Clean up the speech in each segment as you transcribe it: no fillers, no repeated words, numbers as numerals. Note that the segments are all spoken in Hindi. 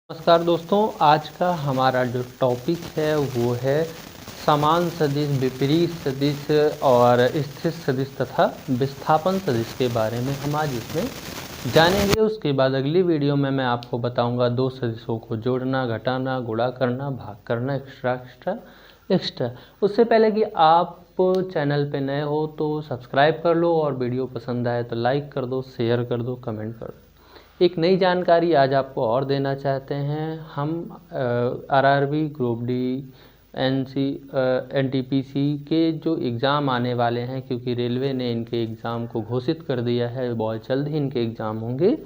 नमस्कार दोस्तों, आज का हमारा जो टॉपिक है वो है समान सदिश, विपरीत सदिश और स्थिर सदिश तथा विस्थापन सदिश के बारे में हम आज इसमें जानेंगे। उसके बाद अगली वीडियो में मैं आपको बताऊंगा दो सदिशों को जोड़ना, घटाना, गुणा करना, भाग करना, एक्स्ट्रा। उससे पहले कि आप चैनल पे नए हो तो सब्सक्राइब कर लो और वीडियो पसंद आए तो लाइक कर दो, शेयर कर दो, कमेंट कर दो। एक नई जानकारी आज आपको और देना चाहते हैं। हम आरआरबी, ग्रुप डी, एनटीपीसी के जो एग्ज़ाम आने वाले हैं, क्योंकि रेलवे ने इनके एग्ज़ाम को घोषित कर दिया है, बहुत जल्द ही इनके एग्ज़ाम होंगे,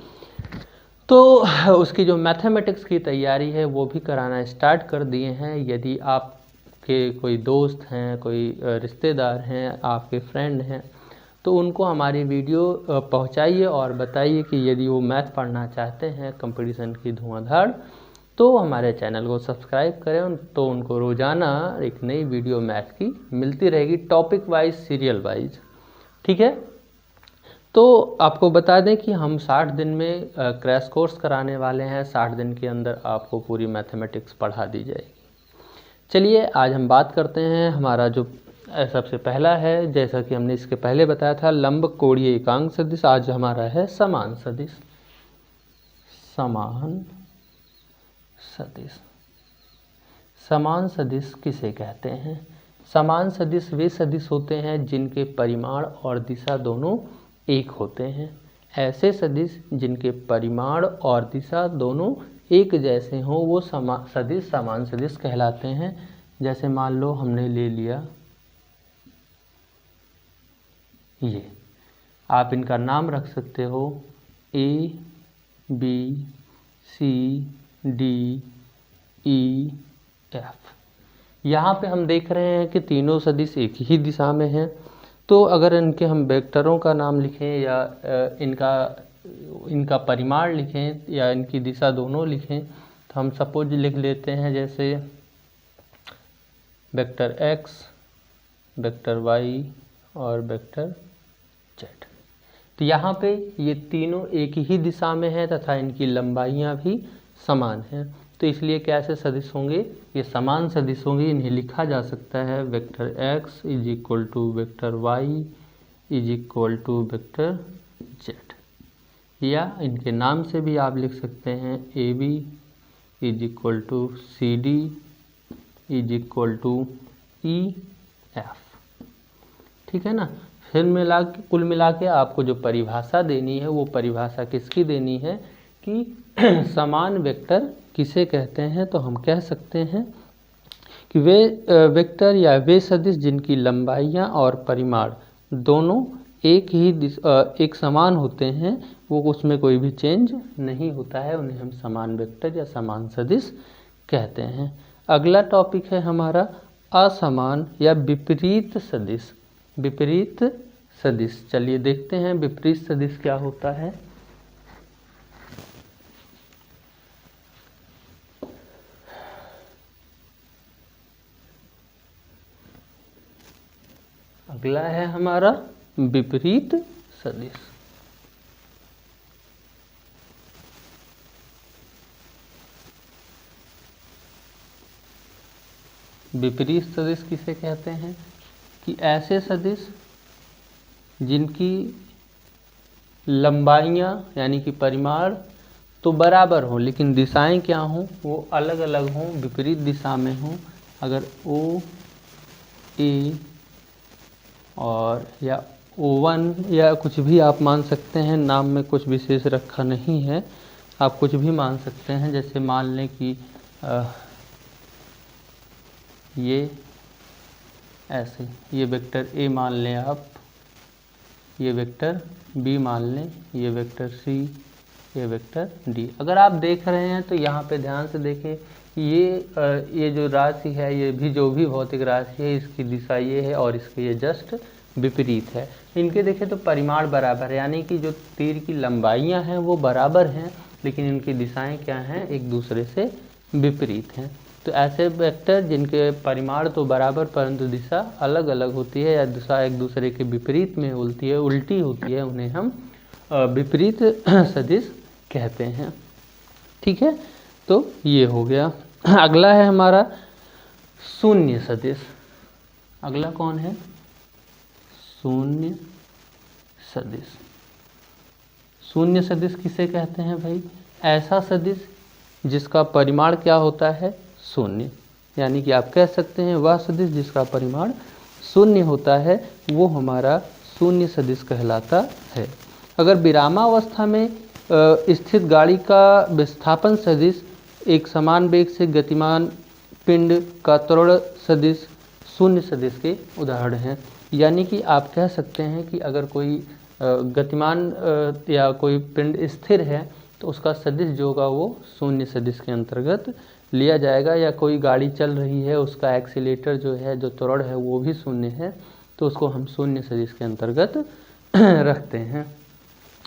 तो उसकी जो मैथमेटिक्स की तैयारी है वो भी कराना स्टार्ट कर दिए हैं। यदि आपके कोई दोस्त हैं, कोई रिश्तेदार हैं, आपके फ्रेंड हैं, तो उनको हमारी वीडियो पहुंचाइए और बताइए कि यदि वो मैथ पढ़ना चाहते हैं कंपटीशन की धुआंधार, तो हमारे चैनल को सब्सक्राइब करें। तो उनको रोज़ाना एक नई वीडियो मैथ की मिलती रहेगी, टॉपिक वाइज, सीरियल वाइज। ठीक है, तो आपको बता दें कि हम 60 दिन में क्रैश कोर्स कराने वाले हैं। 60 दिन के अंदर आपको पूरी मैथमेटिक्स पढ़ा दी जाएगी। चलिए आज हम बात करते हैं। हमारा जो सबसे पहला है, जैसा कि हमने इसके पहले बताया था, लंब कोणीय एकांक सदिश। आज हमारा है समान सदिश। समान सदिश, समान सदिश किसे कहते हैं? समान सदिश वे सदिश होते हैं जिनके परिमाण और दिशा दोनों एक होते हैं। ऐसे सदिश जिनके परिमाण और दिशा दोनों एक जैसे हों वो सदिश समान सदिश कहलाते हैं। जैसे मान लो हमने ले लिया ये, आप इनका नाम रख सकते हो ए, बी, सी, डी, ई, एफ। यहाँ पे हम देख रहे हैं कि तीनों सदिश एक ही दिशा में हैं। तो अगर इनके हम वेक्टरों का नाम लिखें या इनका परिमाण लिखें या इनकी दिशा दोनों लिखें, तो हम सपोज लिख लेते हैं जैसे वेक्टर एक्स, वेक्टर वाई और वेक्टर जेड। तो यहाँ पे ये तीनों एक ही दिशा में हैं तथा इनकी लंबाइयाँ भी समान हैं। तो इसलिए कैसे सदिश होंगे? ये समान सदिश होंगे। इन्हें लिखा जा सकता है vector x is equal to vector y is equal to vector z, या इनके नाम से भी आप लिख सकते हैं A B is equal to C D is equal to E F. ठीक है ना। फिर कुल मिला के आपको जो परिभाषा देनी है वो परिभाषा किसकी देनी है कि समान वेक्टर किसे कहते हैं? तो हम कह सकते हैं कि वे वेक्टर या वे सदिश जिनकी लंबाइयाँ और परिमाण दोनों एक समान होते हैं, वो उसमें कोई भी चेंज नहीं होता है, उन्हें हम समान वेक्टर या समान सदिश कहते हैं। अगला टॉपिक है हमारा असमान या विपरीत सदिश। विपरीत सदिश, चलिए देखते हैं विपरीत सदिश क्या होता है। अगला है हमारा विपरीत सदिश। विपरीत सदिश किसे कहते हैं? कि ऐसे सदिश जिनकी लंबाइयाँ यानी कि परिमाण तो बराबर हों लेकिन दिशाएं क्या हों, वो अलग अलग हों, विपरीत दिशा में हों। अगर ओ ए और या O1 या कुछ भी आप मान सकते हैं, नाम में कुछ विशेष रखा नहीं है, आप कुछ भी मान सकते हैं। जैसे मान लें कि ये ऐसे, ये वेक्टर ए मान लें आप, ये वेक्टर बी मान लें, ये वेक्टर सी, ये वेक्टर डी। अगर आप देख रहे हैं तो यहाँ पे ध्यान से देखें, ये जो राशि है, ये भी जो भी भौतिक राशि है, इसकी दिशा ये है और इसके ये जस्ट विपरीत है। इनके देखें तो परिमाण बराबर है, यानी कि जो तीर की लंबाइयाँ हैं वो बराबर हैं लेकिन इनकी दिशाएं क्या हैं, एक दूसरे से विपरीत हैं। तो ऐसे वेक्टर जिनके परिमाण तो बराबर परंतु दिशा अलग अलग होती है या दिशा एक दूसरे के विपरीत में उल्टी होती है, उन्हें हम विपरीत सदिश कहते हैं। ठीक है। तो ये हो गया। अगला है हमारा शून्य सदिश। अगला कौन है? शून्य सदिश। शून्य सदिश किसे कहते हैं भाई? ऐसा सदिश जिसका परिमाण क्या होता है? शून्य। यानी कि आप कह सकते हैं वह सदिश जिसका परिमाण शून्य होता है वो हमारा शून्य सदिश कहलाता है। अगर विरामावस्था में स्थित गाड़ी का विस्थापन सदिश एक समान वेग से गतिमान पिंड का त्वरण सदिश शून्य सदिश के उदाहरण हैं। यानी कि आप कह सकते हैं कि अगर कोई गतिमान या कोई पिंड स्थिर है तो उसका सदिश जो होगा वो शून्य सदिश के अंतर्गत लिया जाएगा। या कोई गाड़ी चल रही है उसका एक्सीलेटर जो है, जो त्वरण है वो भी शून्य है, तो उसको हम शून्य सदिश के अंतर्गत रखते हैं।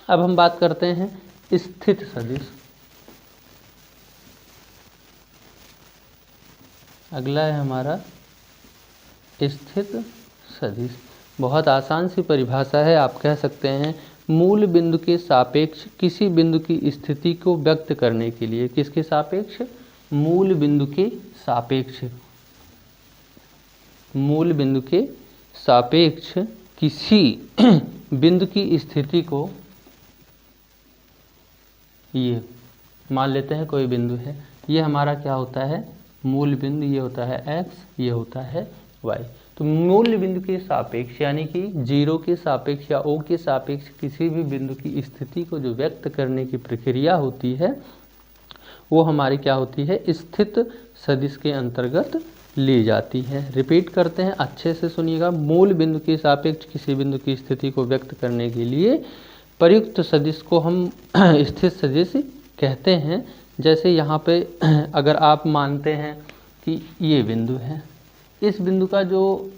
अब हम बात करते हैं स्थित सदिश। अगला है हमारा स्थित सदिश। बहुत आसान सी परिभाषा है। आप कह सकते हैं मूल बिंदु के सापेक्ष किसी बिंदु की स्थिति को व्यक्त करने के लिए। किसके सापेक्ष? मूल बिंदु के सापेक्ष। मूल बिंदु के सापेक्ष किसी बिंदु की स्थिति को, ये मान लेते हैं कोई बिंदु है, ये हमारा क्या होता है? मूल बिंदु। ये होता है x, ये होता है y। तो मूल बिंदु के सापेक्ष यानी कि 0 के सापेक्ष या O के सापेक्ष किसी भी बिंदु की स्थिति को जो व्यक्त करने की प्रक्रिया होती है वो हमारी क्या होती है? स्थित सदिश के अंतर्गत ली जाती है। रिपीट करते हैं, अच्छे से सुनिएगा। मूल बिंदु के सापेक्ष किसी बिंदु की स्थिति को व्यक्त करने के लिए प्रयुक्त सदिश को हम स्थित सदिश कहते हैं। जैसे यहाँ पे अगर आप मानते हैं कि ये बिंदु है, इस बिंदु का जो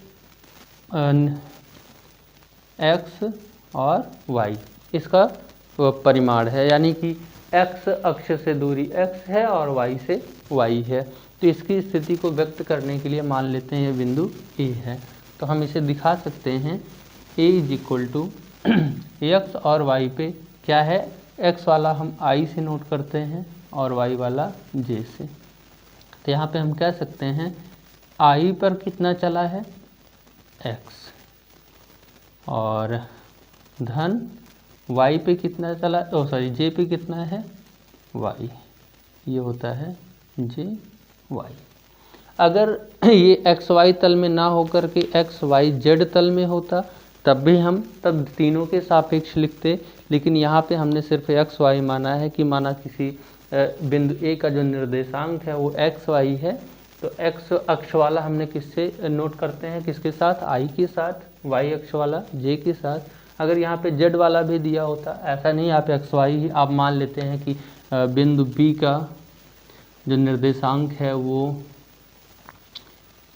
x और y इसका परिमाण है, यानी कि x अक्ष से दूरी x है और y से y है, तो इसकी स्थिति को व्यक्त करने के लिए मान लेते हैं ये बिंदु A है। तो हम इसे दिखा सकते हैं A = x और y पे क्या है? x वाला हम I से नोट करते हैं और y वाला J से। तो यहाँ पे हम कह सकते हैं I पर कितना चला है? x, और धन y पे कितना चला, J पे कितना है? y। ये होता है J y। अगर ये x y तल में ना होकर के x y z तल में होता तब तीनों के सापेक्ष लिखते, लेकिन यहाँ पे हमने सिर्फ x y माना है कि माना किसी बिंदु A का जो निर्देशांक है वो x y है, तो x अक्ष वाला हमने किससे नोट करते हैं? किसके साथ? I के साथ। y अक्ष वाला J के साथ। अगर यहाँ पे z वाला भी दिया होता, ऐसा नहीं आप x y ही आप मान लेते हैं कि बिंदु B का जो निर्देशांक है वो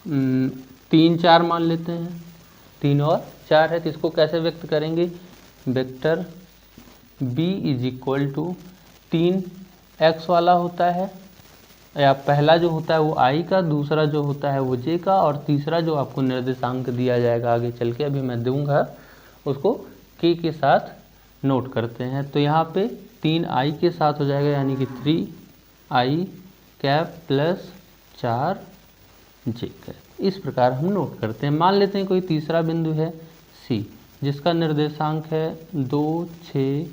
3 4 मान लेते हैं, 3 और 4 है, तो इसको कैसे व्यक्त करेंगे? वेक्टर B = 3 x वाला होता है, या पहला जो होता है वो I का, दूसरा जो होता है वो J का, और तीसरा जो आपको निर्देशांक दिया जाएगा आगे चल के, अभी मैं दूंगा, उसको K के साथ नोट करते हैं। तो यहाँ पे 3I के साथ हो जाएगा, यानी कि 3I + 4J। इस प्रकार हम नोट करते हैं। मान लेते हैं कोई तीसरा बिंदु है C, जिसका निर्देशांक है 2 6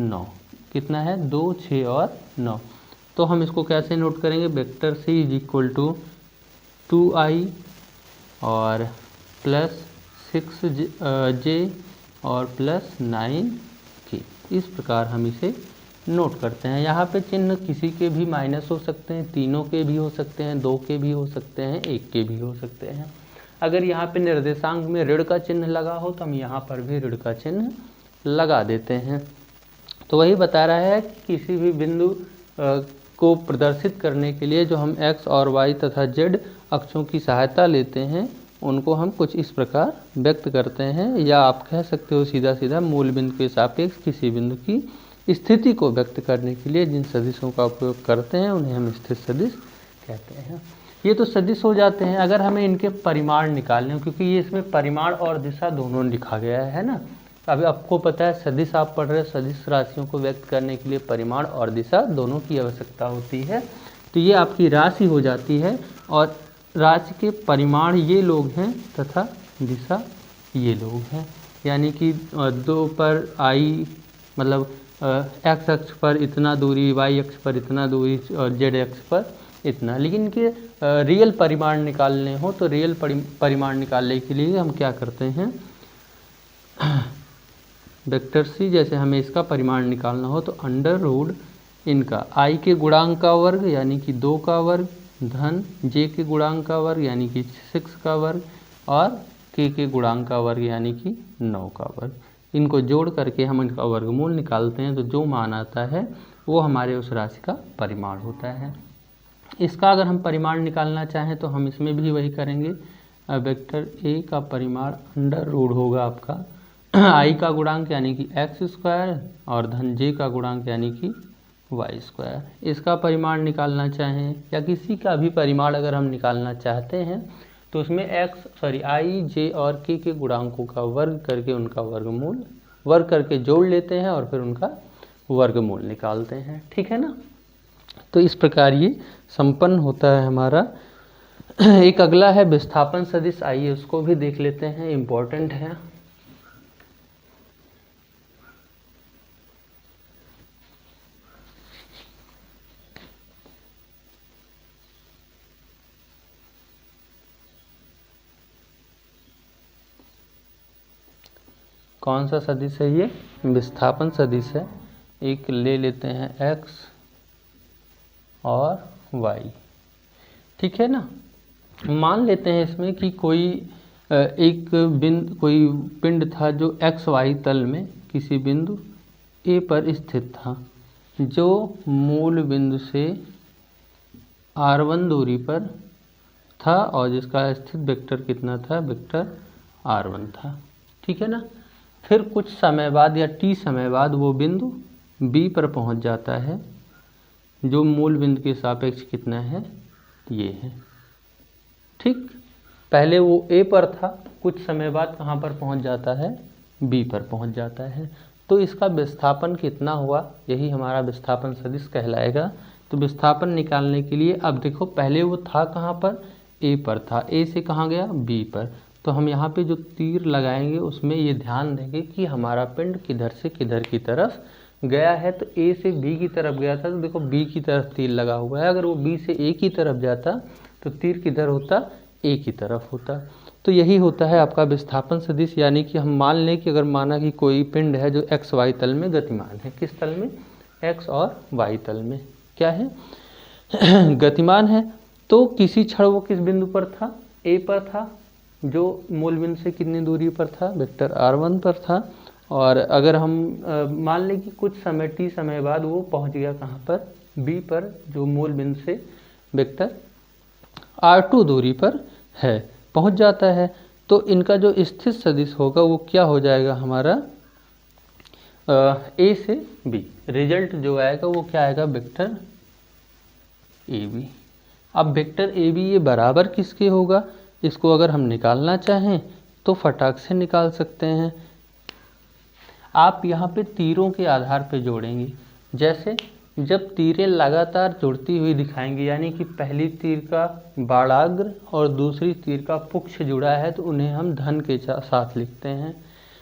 9। कितना है? 2 6 और 9। तो हम इसको कैसे नोट करेंगे? वेक्टर C = 2I और +6J और +9K। इस प्रकार हम इसे नोट करते हैं। यहाँ पे चिन्ह किसी के भी माइनस हो सकते हैं, तीनों के भी हो सकते हैं, 2 के भी हो सकते हैं, 1 के भी हो सकते हैं। अगर यहाँ पे निर्देशांक में ऋण का चिन्ह लगा हो तो हम यहाँ पर भी ऋण का चिन्ह लगा देते हैं। तो वही बता रहा है कि किसी भी बिंदु को प्रदर्शित करने के लिए जो हम x और y तथा z अक्षों की सहायता लेते हैं उनको हम कुछ इस प्रकार व्यक्त करते हैं, या आप कह सकते हो सीधा सीधा मूल बिंदु के सापेक्ष किसी बिंदु की स्थिति को व्यक्त करने के लिए जिन सदिशों का उपयोग करते हैं उन्हें हम स्थित सदिश कहते हैं। ये तो सदिश हो जाते हैं। अगर हमें इनके परिमाण निकालने हो, क्योंकि ये इसमें परिमाण और दिशा दोनों लिखा गया है ना, अभी आपको पता है सदिश आप पढ़ रहे हैं, सदिश राशियों को व्यक्त करने के लिए परिमाण और दिशा दोनों की आवश्यकता होती है। तो ये आपकी राशि हो जाती है और राशि के परिमाण ये लोग हैं तथा दिशा ये लोग हैं। यानी कि 2 पर आई मतलब एक्स अक्ष पर इतना दूरी, वाई अक्ष पर इतना दूरी और जेड अक्ष पर इतना। लेकिन इनके रियल परिमाण निकालने हो तो रियल परिमाण निकालने के लिए हम क्या करते हैं, वेक्टर सी जैसे हमें इसका परिमाण निकालना हो तो अंडर रूट इनका आई के गुणांक का वर्ग यानी कि 2 का वर्ग धन जे के गुणांक का वर्ग यानी कि 6 का वर्ग और के गुणांक का वर्ग यानी कि 9 का वर्ग। इनको जोड़ करके हम इनका वर्गमूल निकालते हैं तो जो मान आता है वो हमारे उस राशि का परिमाण होता है। इसका अगर हम परिमाण निकालना चाहें तो हम इसमें भी वही करेंगे। वेक्टर ए का परिमाण अंडर रूट होगा आपका आई का गुणांक यानी कि एक्स स्क्वायर और धन जे का गुणांक यानी कि वाई स्क्वायर। इसका परिमाण निकालना चाहें या किसी का भी परिमाण अगर हम निकालना चाहते हैं तो उसमें आई जे और के गुणांकों का वर्ग करके उनका वर्ग करके जोड़ लेते हैं और फिर उनका वर्गमूल निकालते हैं। ठीक है ना। तो इस प्रकार ये संपन्न होता है हमारा। एक अगला है विस्थापन सदिश, आइए उसको भी देख लेते हैं, इम्पोर्टेंट है। कौन सा सदिश है ये? विस्थापन सदिश है। एक ले लेते हैं x और y। ठीक है ना। मान लेते हैं इसमें कि कोई कोई पिंड था जो एक्स वाई तल में किसी बिंदु ए पर स्थित था, जो मूल बिंदु से r1 दूरी पर था और जिसका स्थित वेक्टर कितना था? वेक्टर r1 था। ठीक है ना। फिर कुछ समय बाद या t समय बाद वो बिंदु B पर पहुंच जाता है, जो मूल बिंदु के सापेक्ष कितना है? ये है। ठीक। पहले वो A पर था, कुछ समय बाद कहाँ पर पहुंच जाता है? B पर पहुंच जाता है। तो इसका विस्थापन कितना हुआ? यही हमारा विस्थापन सदिश कहलाएगा। तो विस्थापन निकालने के लिए अब देखो, पहले वो था कहाँ पर? A पर था। A से कहाँ गया? B पर। तो हम यहाँ पे जो तीर लगाएंगे उसमें ये ध्यान देंगे कि हमारा पिंड किधर से किधर की तरफ गया है। तो A से B की तरफ गया था तो देखो B की तरफ तीर लगा हुआ है। अगर वो B से A की तरफ जाता तो तीर किधर होता? A की तरफ होता। तो यही होता है आपका विस्थापन सदिश। यानी कि हम मान लें कि अगर माना कि कोई पिंड है जो एक्स वाई तल में गतिमान है। किस तल में? एक्स और वाई तल में क्या है? गतिमान है। तो किसी क्षण वो किस बिंदु पर था? A पर था, जो मूल बिंदु से कितनी दूरी पर था? वेक्टर r1 पर था। और अगर हम मान लें कि कुछ समय t समय बाद वो पहुंच गया कहाँ पर? B पर, जो मूल बिंदु से वेक्टर r2 दूरी पर है, पहुंच जाता है। तो इनका जो स्थित सदिश होगा वो क्या हो जाएगा हमारा? A से B। रिजल्ट जो आएगा वो क्या आएगा? Vector AB। अब वेक्टर AB ये बराबर किसके होगा? इसको अगर हम निकालना चाहें तो फटाक से निकाल सकते हैं। आप यहाँ पे तीरों के आधार पे जोड़ेंगे। जैसे जब तीरें लगातार जुड़ती हुई दिखाएंगी, यानी कि पहली तीर का बाड़ाग्र और दूसरी तीर का पुक्ष जुड़ा है तो उन्हें हम धन के साथ लिखते हैं।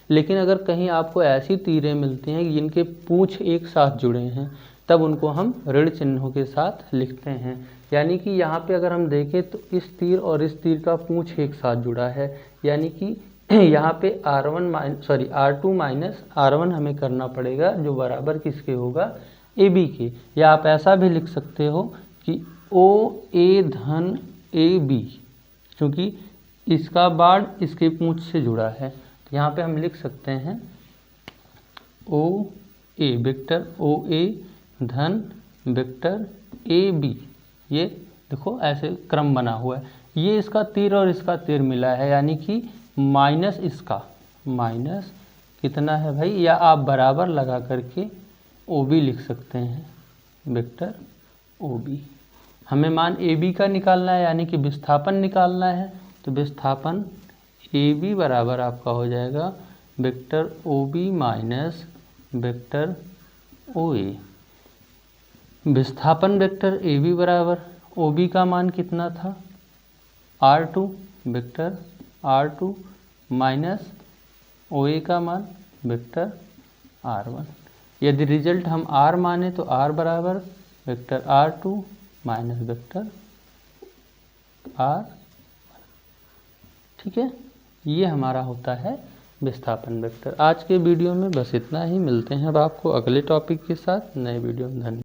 लेकिन अगर कहीं आपको ऐसी तीरें मिलती हैं जिनके पूंछ एक साथ जुड़े हैं, तब उनको हम ऋण चिन्हों के साथ लिखते हैं। यानी कि यहाँ पे अगर हम देखें तो इस तीर और इस तीर का पूंछ एक साथ जुड़ा है, यानी कि यहाँ पे R2 माइनस R1 हमें करना पड़ेगा, जो बराबर किसके होगा? AB के। या आप ऐसा भी लिख सकते हो कि OA धन AB, क्योंकि इसका बाड़ इसके पूंछ से जुड़ा है। तो यहाँ पे हम लिख सकते हैं OA, वेक्टर OA धन वेक्टर AB। ये देखो ऐसे क्रम बना हुआ है। ये इसका तीर और इसका तीर मिला है, यानी कि माइनस इसका, माइनस कितना है भाई? या आप बराबर लगा करके OB लिख सकते हैं, वेक्टर OB। हमें मान AB का निकालना है, यानी कि विस्थापन निकालना है। तो विस्थापन AB बराबर आपका हो जाएगा vector OB minus vector OA। विस्थापन वेक्टर ए बी बराबर ओ बी का मान कितना था R2 vector R2 minus O ए का मान वेक्टर R1। यदि रिजल्ट हम R माने तो R बराबर vector R2 minus vector R। ठीक है, ये हमारा होता है विस्थापन वेक्टर। आज के वीडियो में बस इतना ही, मिलते हैं अब आपको अगले टॉपिक के साथ नए वीडियो में। धन्यवाद।